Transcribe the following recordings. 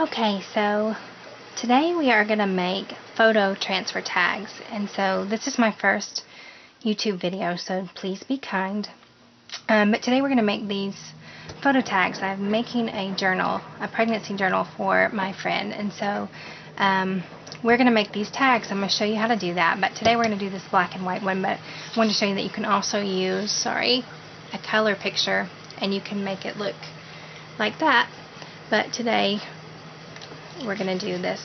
Okay, so today we are going to make photo transfer tags, and so this is my first YouTube video, so please be kind. But today we're going to make these photo tags. I'm making a journal, a pregnancy journal for my friend, and so we're going to make these tags. I'm going to show you how to do that, but today we're going to do this black and white one, but I want to show you that you can also use, a color picture, and you can make it look like that, but today we're going to do this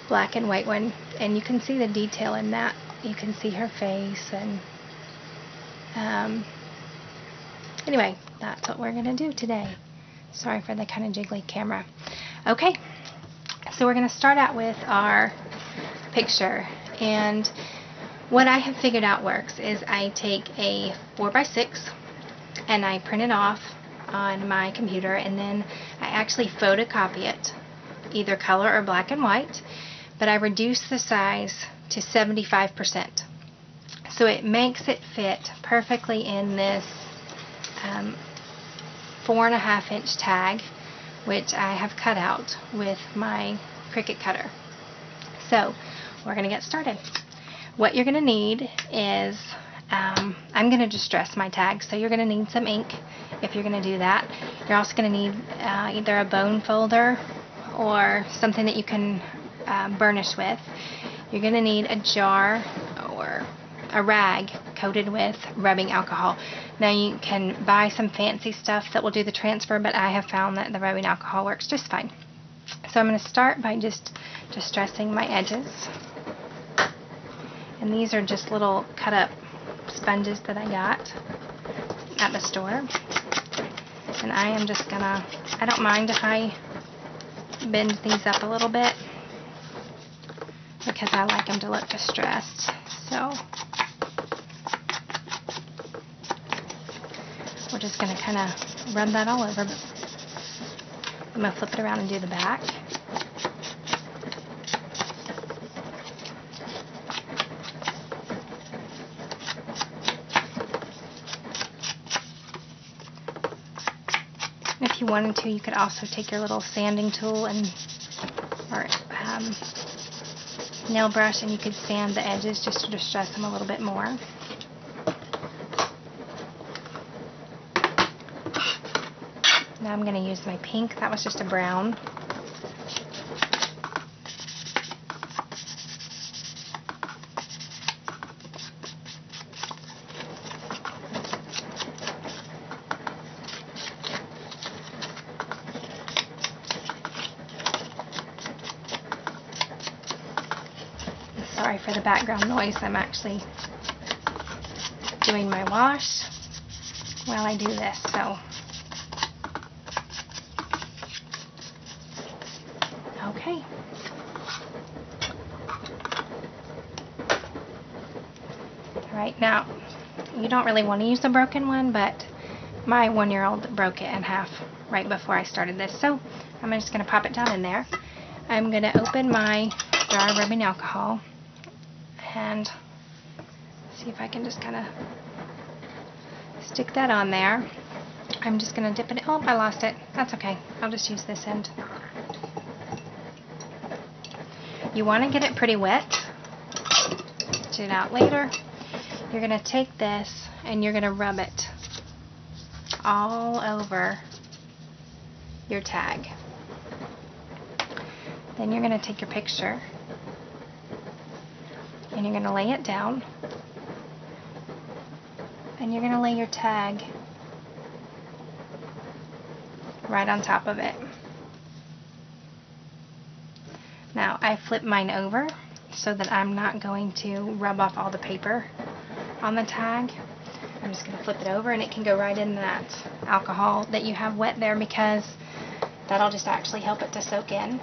black and white one, and you can see the detail in that. You can see her face, and anyway, that's what we're going to do today. Sorry for the kind of jiggly camera. Okay, so we're going to start out with our picture, and what I have figured out works is I take a 4x6 and I print it off on my computer, and then I actually photocopy it, either color or black and white, but I reduce the size to 75%. So it makes it fit perfectly in this 4.5 inch tag, which I have cut out with my Cricut cutter. So we're going to get started. What you're going to need is, I'm going to distress my tag, so you're going to need some ink if you're going to do that. You're also going to need either a bone folder or something that you can burnish with. You're going to need a jar or a rag coated with rubbing alcohol. Now you can buy some fancy stuff that will do the transfer, but I have found that the rubbing alcohol works just fine. So I'm going to start by just distressing my edges. And these are just little cut up sponges that I got at the store. And I am just gonna, I don't mind if I bend these up a little bit because I like them to look distressed. So we're just going to kind of rub that all over. I'm going to flip it around and do the back. If you wanted to, you could also take your little sanding tool and or nail brush, and you could sand the edges just to distress them a little bit more. Now I'm going to use my pink. That was just a brown. Sorry for the background noise. I'm actually doing my wash while I do this, so okay. Alright, now you don't really want to use the broken one, but my 1-year-old broke it in half right before I started this, so I'm just going to pop it down in there. I'm going to open my jar of rubbing alcohol and see if I can just kind of stick that on there. I'm just going to dip it. Oh, I lost it. That's okay. I'll just use this end. You want to get it pretty wet. Get it out later. You're going to take this and you're going to rub it all over your tag. Then you're going to take your picture and you're going to lay it down, and you're going to lay your tag right on top of it. Now I flip mine over so that I'm not going to rub off all the paper on the tag. I'm just going to flip it over, and it can go right in that alcohol that you have wet there, because that'll just actually help it to soak in.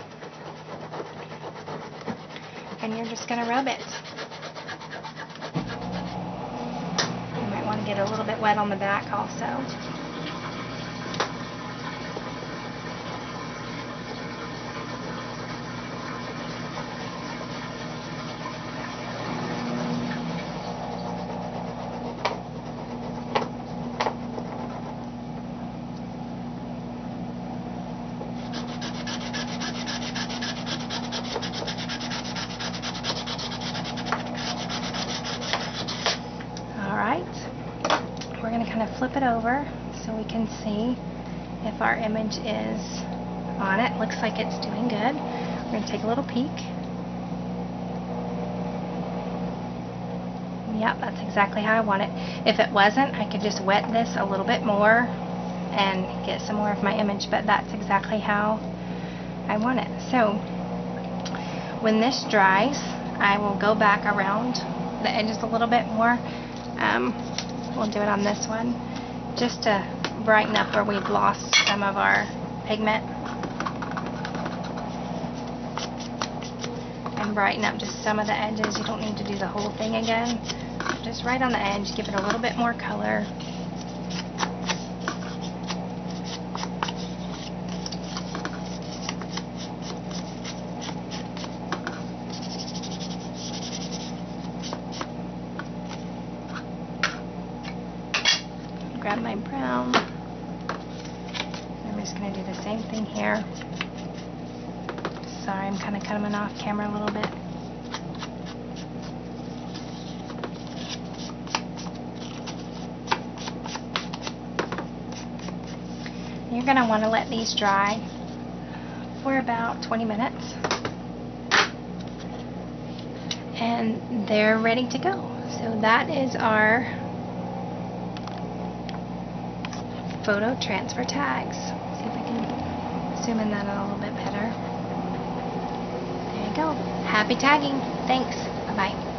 And you're just going to rub it. You might want to get a little bit wet on the back also. flip it over so we can see if our image is on it. Looks like it's doing good. We're going to take a little peek. Yep, that's exactly how I want it. If it wasn't, I could just wet this a little bit more and get some more of my image, but that's exactly how I want it. So when this dries, I will go back around the edges a little bit more. We'll do it on this one just to brighten up where we've lost some of our pigment and brighten up just some of the edges. You don't need to do the whole thing again. Just right on the edge, give it a little bit more color. Grab my brown. I'm just going to do the same thing here. Sorry, I'm kind of coming off camera a little bit. You're going to want to let these dry for about 20 minutes. And they're ready to go. So that is our photo transfer tags. See if I can zoom in that a little bit better. There you go. Happy tagging. Thanks. Bye-bye.